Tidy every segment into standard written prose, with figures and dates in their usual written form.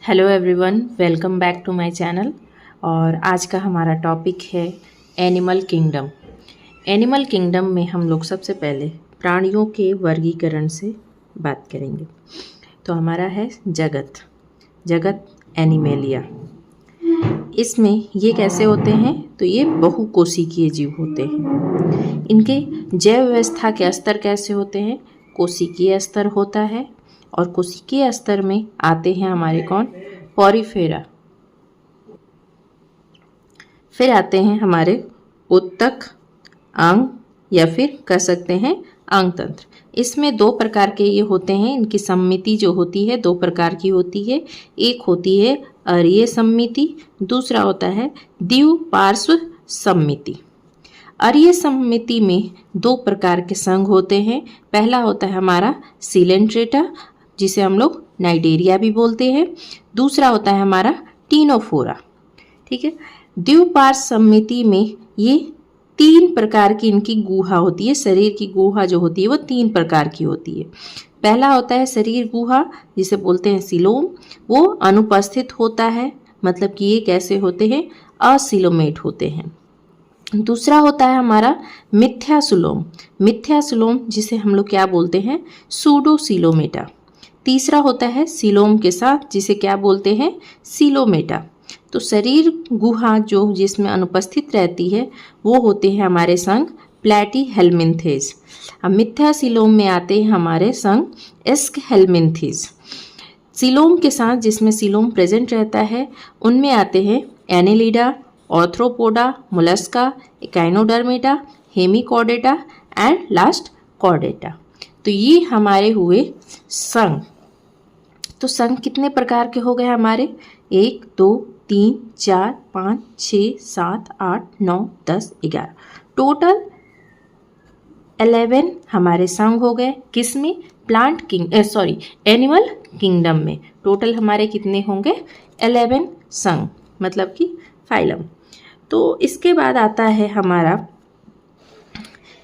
Hello everyone, welcome back to my channel. और आज का हमारा टॉपिक है एनिमल किंगडम। एनिमल किंगडम में हम लोग सबसे पहले प्राणियों के वर्गीकरण से बात करेंगे। तो हमारा है जगत एनिमेलिया। इसमें ये कैसे होते हैं? तो ये बहुकोशिकीय जीव होते हैं। इनके जैव व्यवस्था के स्तर कैसे होते हैं? कोशिकीय स्तर होता है और कोशिकीय स्तर में आते हैं हमारे कौन? पॉरीफेरा। फिर आते हैं हमारे उत्तक, अंग या फिर कह सकते हैं अंग तंत्र। इसमें दो प्रकार के ये होते हैं। इनकी सम्मिति जो होती है दो प्रकार की होती है। एक होती है अरीय सम्मिति, दूसरा होता है द्विपार्श्व सम्मिति। अरीय सम्मिति में दो प्रकार के संघ होते हैं। पहला होता है हमारा सिलेंट्रेटा, जिसे हम लोग नाइडेरिया भी बोलते हैं। दूसरा होता है हमारा टीनोफोरा। ठीक है। द्विपार्श्व सम्मिति में ये तीन प्रकार की इनकी गुहा होती है। शरीर की गुहा जो होती है वो तीन प्रकार की होती है। पहला होता है शरीर गुहा, जिसे बोलते हैं सिलोम। वो अनुपस्थित होता है, मतलब कि ये कैसे होते हैं? असिलोमेट होते हैं। दूसरा होता है हमारा मिथ्यासुलोम, जिसे हम लोग क्या बोलते हैं? सूडोसिलोमेटा। तीसरा होता है सिलोम के साथ, जिसे क्या बोलते हैं? सिलोमेटा। तो शरीर गुहा जो जिसमें अनुपस्थित रहती है वो होते हैं हमारे संघ प्लैटीहेल्मिन्थेस। अब मिथ्यासिलोम में आते हैं हमारे संघ एस्कहेल्मिन्थेस। सिलोम के साथ जिसमें सिलोम प्रेजेंट रहता है उनमें आते हैं Annelida, Arthropoda, Mollusca, echinodermata, Hemichordata and last Chordata. तो ये हमारे हुए संघ। तो संघ कितने प्रकार के हो गए हमारे? 1 2 3 4 5 6 7 8 9 10 11, टोटल 11 हमारे संघ हो गए। किस में? एनिमल किंगडम में टोटल हमारे कितने होंगे? 11 संघ, मतलब कि फाइलम। तो इसके बाद आता है हमारा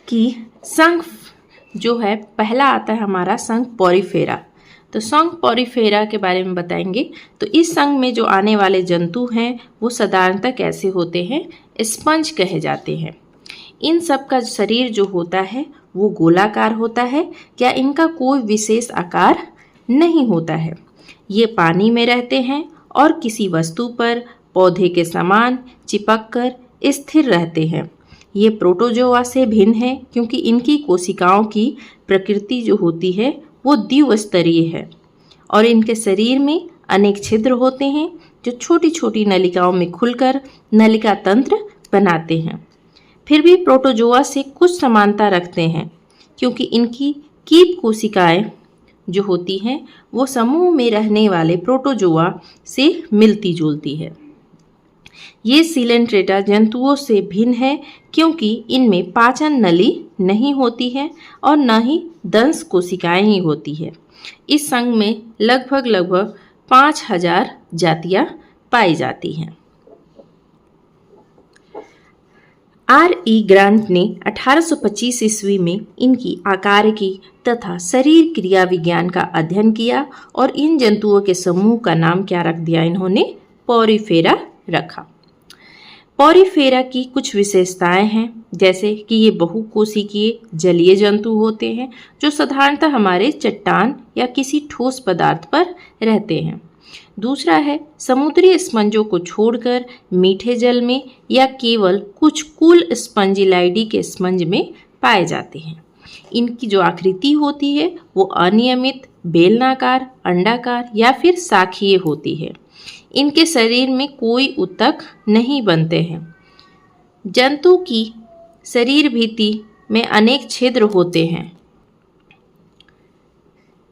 कि संघ जो है, पहला आता है हमारा संघ पॉरीफेरा। तो संघ पॉरीफेरा के बारे में बताएंगे। तो इस संघ में जो आने वाले जंतु हैं वो साधारणतः कैसे होते हैं? स्पंज कहे जाते हैं। इन सब का शरीर जो होता है वो गोलाकार होता है। क्या इनका कोई विशेष आकार नहीं होता है। ये पानी में रहते हैं और किसी वस्तु पर पौधे के समान चिपक कर स्थिर रहते हैं। ये प्रोटोजोआ से भिन्न है क्योंकि इनकी कोशिकाओं की प्रकृति जो होती है वो द्विस्तरीय है और इनके शरीर में अनेक छिद्र होते हैं जो छोटी छोटी नलिकाओं में खुलकर नलिका तंत्र बनाते हैं। फिर भी प्रोटोजोआ से कुछ समानता रखते हैं क्योंकि इनकी कीप कोशिकाएं जो होती हैं वो समूह में रहने वाले प्रोटोजोआ से मिलती जुलती है। ये सिलेंट्रेटा जंतुओं से भिन्न है क्योंकि इनमें पाचन नली नहीं होती है और न ही दंश कोशिकाएं ही होती है। इस संघ में लगभग 5000 जातियां पाई जाती हैं। R.E. ग्रांट ने 1825 ईस्वी में इनकी आकारिकी तथा शरीर क्रिया विज्ञान का अध्ययन किया और इन जंतुओं के समूह का नाम क्या रख दिया? इन्होंने पॉरीफेरा रखा। पॉरीफेरा की कुछ विशेषताएं हैं, जैसे कि ये बहुकोशिकीय जलीय जंतु होते हैं जो साधारणतः हमारे चट्टान या किसी ठोस पदार्थ पर रहते हैं। दूसरा है समुद्री स्पंजों को छोड़कर मीठे जल में या केवल कुछ कूल स्पंजिलाइडी के स्पंज में पाए जाते हैं। इनकी जो आकृति होती है वो अनियमित, बेलनाकार, अंडाकार या फिर शाखीय होती है। इनके शरीर में कोई उत्तक नहीं बनते हैं। जंतु की शरीर भित्ति में अनेक छिद्र होते हैं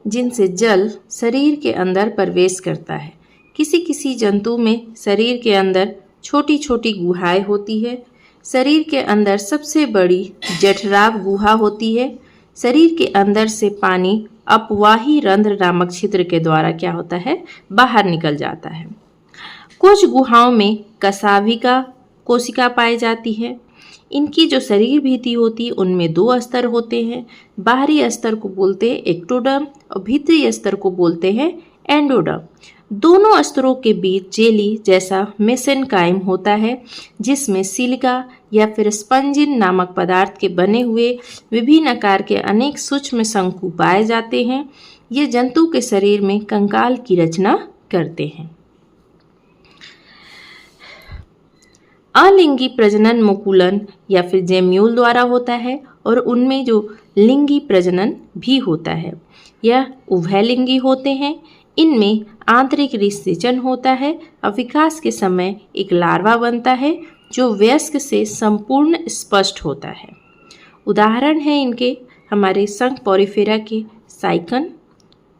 जिनसे जल शरीर के अंदर प्रवेश करता है। किसी किसी जंतु में शरीर के अंदर छोटी छोटी गुहाएं होती है। शरीर के अंदर सबसे बड़ी जठराव गुहा होती है। शरीर के अंदर से पानी अपवाही रंध्र नामक छिद्र के द्वारा क्या होता है? बाहर निकल जाता है। कुछ गुहाओं में कशाभिका कोशिका पाई जाती है। इनकी जो शरीर भित्ति होती है उनमें 2 स्तर होते हैं। बाहरी स्तर को बोलते हैं एक्टोडर्म और भीतरी स्तर को बोलते हैं एंडोडर्म। दोनों स्तरों के बीच जेली जैसा मेसेनकाइम होता है, जिसमें सिलिका या फिर स्पंजिन नामक पदार्थ के बने हुए विभिन्न आकार के अनेक सूक्ष्म शंकु पाए जाते हैं। ये जंतु के शरीर में कंकाल की रचना करते हैं। अलिंगी प्रजनन मुकुलन या फिर जेम्यूल द्वारा होता है और उनमें जो लिंगी प्रजनन भी होता है। यह उभयलिंगी होते हैं। इनमें आंतरिक निषेचन होता है और विकास के समय एक लार्वा बनता है जो वयस्क से संपूर्ण स्पष्ट होता है। उदाहरण है इनके हमारे संघ पॉरीफेरा के साइकन,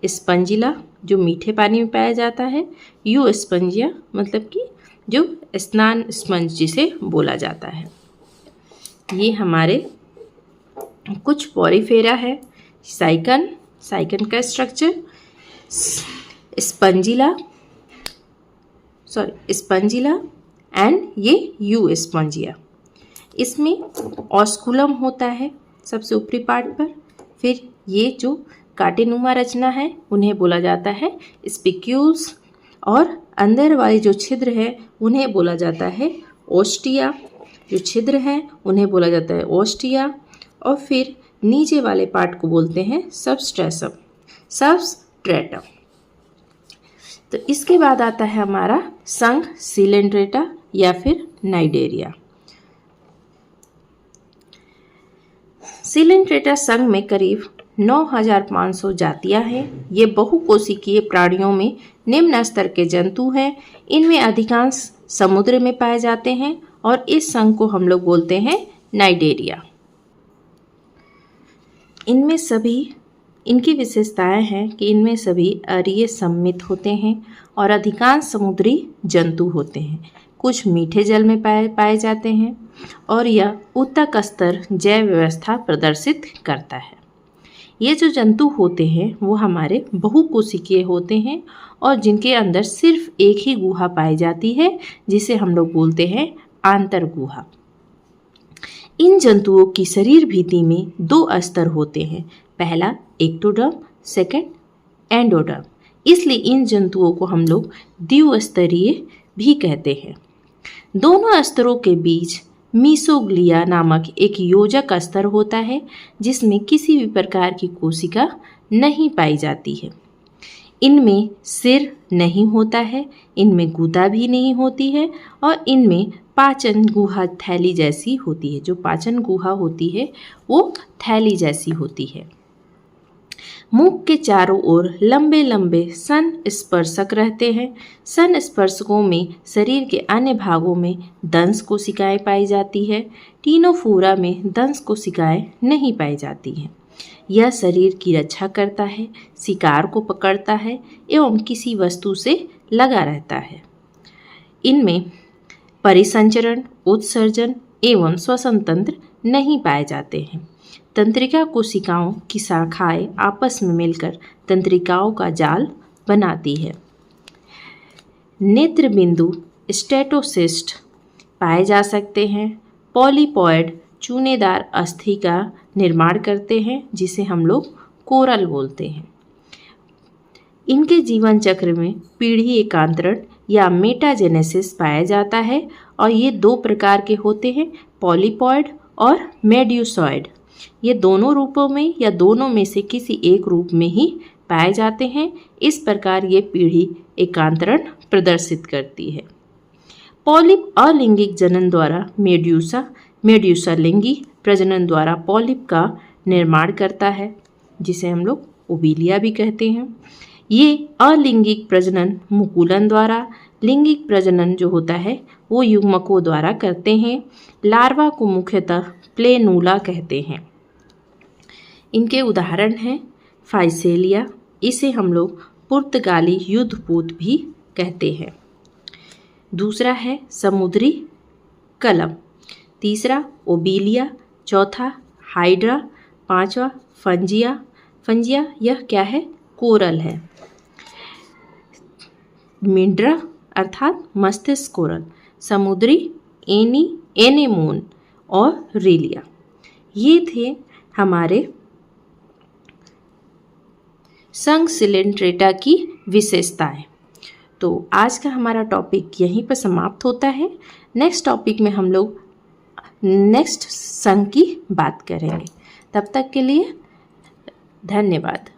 स्पंजिला जो मीठे पानी में पाया जाता है, यू स्पंजिया मतलब कि जो स्नान स्पंज जिसे बोला जाता है। ये हमारे कुछ पॉरीफेरा है। साइकन का स्ट्रक्चर, स्पंजिला एंड ये यू स्पंजिया। इसमें ऑस्कुलम होता है सबसे ऊपरी पार्ट पर। फिर ये जो कांटेनुमा रचना है उन्हें बोला जाता है स्पिक्यूल्स, और अंदर वाले जो छिद्र है उन्हें बोला जाता है ओस्टिया। जो छिद्र हैं उन्हें बोला जाता है ओस्टिया, और फिर नीचे वाले पार्ट को बोलते हैं सबस्ट्रेटम। तो इसके बाद आता है हमारा संघ सिलेंड्रेटा या फिर नाइडेरिया। सिलेंड्रेटा संघ में करीब 9,500 जातियां हैं। ये बहुकोशिकीय प्राणियों में निम्न स्तर के जंतु हैं। इनमें अधिकांश समुद्र में पाए जाते हैं और इस संघ को हम लोग बोलते हैं नाइडेरिया। इनमें सभी इनकी विशेषताएं हैं कि इनमें सभी अरीय सममित होते हैं और अधिकांश समुद्री जंतु होते हैं। कुछ मीठे जल में पाए जाते हैं और यह ऊतक स्तर जैव व्यवस्था प्रदर्शित करता है। ये जो जंतु होते हैं वो हमारे बहुकोशिकीय होते हैं और जिनके अंदर सिर्फ एक ही गुहा पाई जाती है, जिसे हम लोग बोलते हैं आंतरगुहा। इन जंतुओं की शरीर भित्ति में 2 स्तर होते हैं, पहला एक्टोडर्म, सेकंड एंडोडर्म। इसलिए इन जंतुओं को हम लोग द्विस्तरीय भी कहते हैं। दोनों स्तरों के बीच मीसोग्लिया नामक एक योजक स्तर होता है, जिसमें किसी भी प्रकार की कोशिका नहीं पाई जाती है। इनमें सिर नहीं होता है, इनमें गुदा भी नहीं होती है और इनमें पाचन गुहा थैली जैसी होती है। जो पाचन गुहा होती है वो थैली जैसी होती है। मुख के चारों ओर लंबे लंबे संस्पर्शक रहते हैं। संस्पर्शकों में शरीर के अन्य भागों में दंश कोशिकाएं पाई जाती है। टीनोफोरा में दंश कोशिकाएं नहीं पाई जाती हैं। यह शरीर की रक्षा करता है, शिकार को पकड़ता है एवं किसी वस्तु से लगा रहता है। इनमें परिसंचरण, उत्सर्जन एवं श्वसन तंत्र नहीं पाए जाते हैं। तंत्रिका कोशिकाओं की शाखाएं आपस में मिलकर तंत्रिकाओं का जाल बनाती है। नेत्र बिंदु स्टेटोसिस्ट पाए जा सकते हैं। पॉलीपॉइड चूनेदार अस्थि का निर्माण करते हैं, जिसे हम लोग कोरल बोलते हैं। इनके जीवन चक्र में पीढ़ी एकांतरण या मेटाजेनेसिस पाया जाता है और ये 2 प्रकार के होते हैं, पॉलीपॉइड और मेड्यूसॉइड। ये दोनों रूपों में या दोनों में से किसी एक रूप में ही पाए जाते हैं। इस प्रकार ये पीढ़ी एकांतरण प्रदर्शित करती है। पॉलिप अलिंगिक जनन द्वारा मेड्यूसा लिंगी प्रजनन द्वारा पॉलिप का निर्माण करता है, जिसे हम लोग ओबिलिया भी कहते हैं। ये अलिंगिक प्रजनन मुकुलन द्वारा, लिंगिक प्रजनन जो होता है वो युग्मकों द्वारा करते हैं। लार्वा को मुख्यतः प्लेनूला कहते हैं। इनके उदाहरण हैं फाइसेलिया, इसे हम लोग पुर्तगाली युद्धपूत भी कहते हैं। दूसरा है समुद्री कलम, तीसरा ओबिलिया, चौथा हाइड्रा, पांचवा फंजिया यह क्या है, कोरल है। मिंड्रा अर्थात मस्तिष्क कोरल, समुद्री एनेमोन और रेलिया। ये थे हमारे संघ सिलेंड्रेटा की विशेषताएं। तो आज का हमारा टॉपिक यहीं पर समाप्त होता है। नेक्स्ट टॉपिक में हम लोग नेक्स्ट संग की बात करेंगे। तब तक के लिए धन्यवाद।